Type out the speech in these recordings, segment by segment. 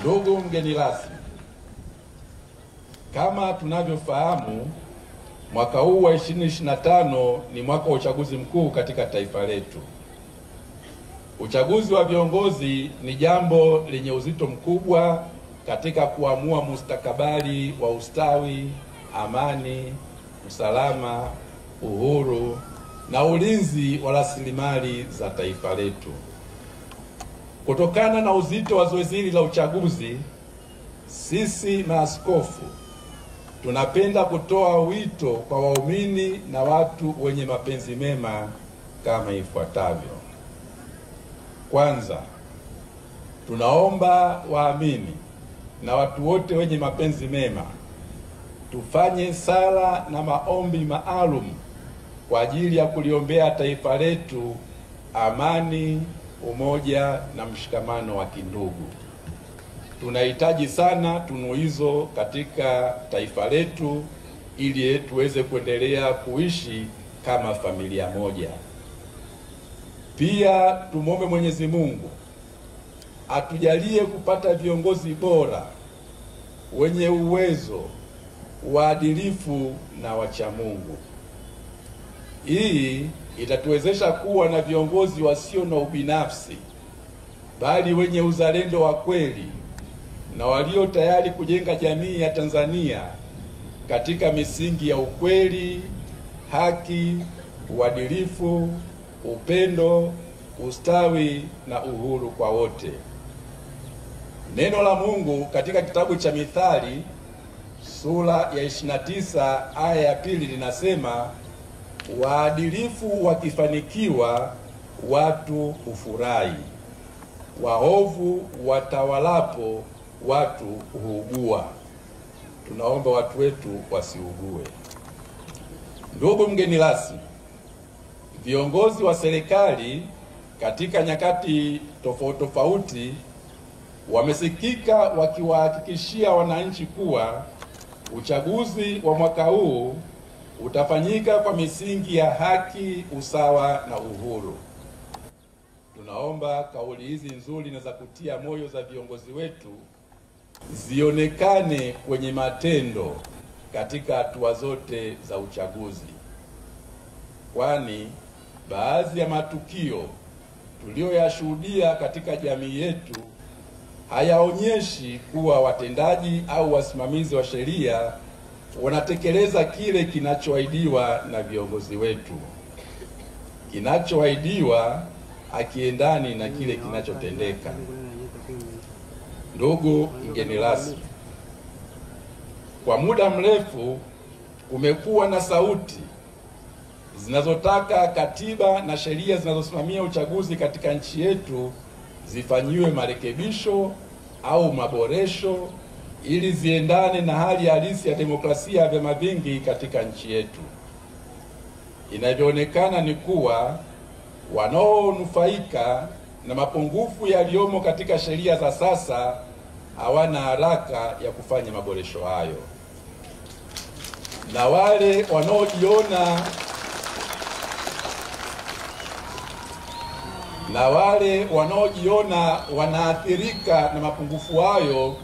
Ndugu mgeni rasmi, kama tunavyofahamu, mwaka huu wa 2025 ni mwaka wa uchaguzi mkuu katika taifa letu. Uchaguzi wa viongozi ni jambo lenye uzito mkubwa katika kuamua mustakabali wa ustawi, amani, usalama, uhuru na ulinzi wa rasilimali za taifa letu. Kutokana na uzito wa zoezi hili la uchaguzi, sisi maaskofu tunapenda kutoa wito kwa waumini na watu wenye mapenzi mema kama ifuatavyo. Kwanza, tunaomba waamini na watu wote wenye mapenzi mema tufanye sala na maombi maalum kwa ajili ya kuliombea taifa letu amani, umoja na mshikamano wa kindugu. Tunahitaji sana tunu hizo katika taifa letu ili tuweze kuendelea kuishi kama familia moja. Pia tumwombe Mwenyezi Mungu atujalie kupata viongozi bora, wenye uwezo, waadilifu na wacha Mungu. Hii itatuwezesha kuwa na viongozi wasio na ubinafsi, bali wenye uzalendo wa kweli na walio tayari kujenga jamii ya Tanzania katika misingi ya ukweli, haki, uadilifu, upendo, ustawi na uhuru kwa wote. Neno la Mungu katika kitabu cha Mithali sura ya 29 aya ya 2 linasema, waadilifu wakifanikiwa watu hufurahi, waovu watawalapo watu huugua. Tunaomba watu wetu wasiugue. Ndugu mgeni rasmi, viongozi wa serikali katika nyakati tofauti tofauti wamesikika wakiwahakikishia wananchi kuwa uchaguzi wa mwaka huu utafanyika kwa misingi ya haki, usawa na uhuru. Tunaomba kauli hizi nzuri na za kutia moyo za viongozi wetu zionekane kwenye matendo katika hatua zote za uchaguzi, kwani baadhi ya matukio tuliyoyashuhudia katika jamii yetu hayaonyeshi kuwa watendaji au wasimamizi wa sheria wanatekeleza kile kinachoahidiwa na viongozi wetu. Kinachoahidiwa hakiendani na kile kinachotendeka. Ndugu mgeni rasmi, kwa muda mrefu kumekuwa na sauti zinazotaka katiba na sheria zinazosimamia uchaguzi katika nchi yetu zifanyiwe marekebisho au maboresho ili ziendane na hali halisi ya demokrasia ya vyama vingi katika nchi yetu. Inavyoonekana ni kuwa wanaonufaika na mapungufu yaliyomo katika sheria za sasa hawana haraka ya kufanya maboresho hayo, na wale wanaojiona wanaathirika na mapungufu hayo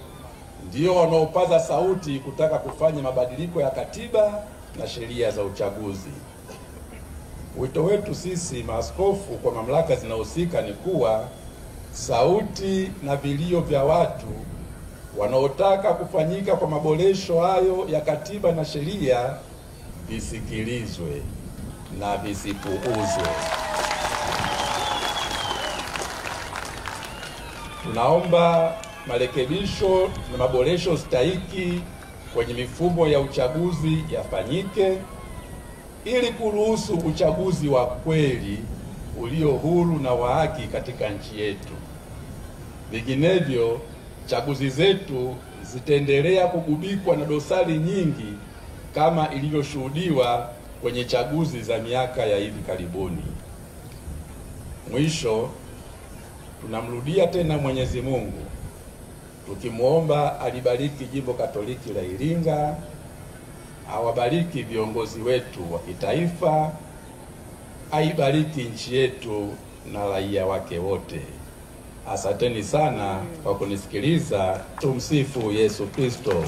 ndio wanaopaza sauti kutaka kufanya mabadiliko ya katiba na sheria za uchaguzi. Wito wetu sisi maaskofu kwa mamlaka zinahusika ni kuwa sauti na vilio vya watu wanaotaka kufanyika kwa maboresho hayo ya katiba na sheria visikilizwe na visipuuzwe. Tunaomba marekebisho na maboresho stahiki kwenye mifumo ya uchaguzi yafanyike ili kuruhusu uchaguzi wa kweli ulio huru na wa haki katika nchi yetu. Vinginevyo, chaguzi zetu zitaendelea kugubikwa na dosari nyingi kama ilivyoshuhudiwa kwenye chaguzi za miaka ya hivi karibuni. Mwisho, tunamrudia tena Mwenyezi Mungu tukimwomba alibariki Jimbo Katoliki la Iringa, awabariki viongozi wetu wa kitaifa, aibariki nchi yetu na raia wake wote. Asanteni sana kwa kunisikiliza. Tumsifu Yesu Kristo.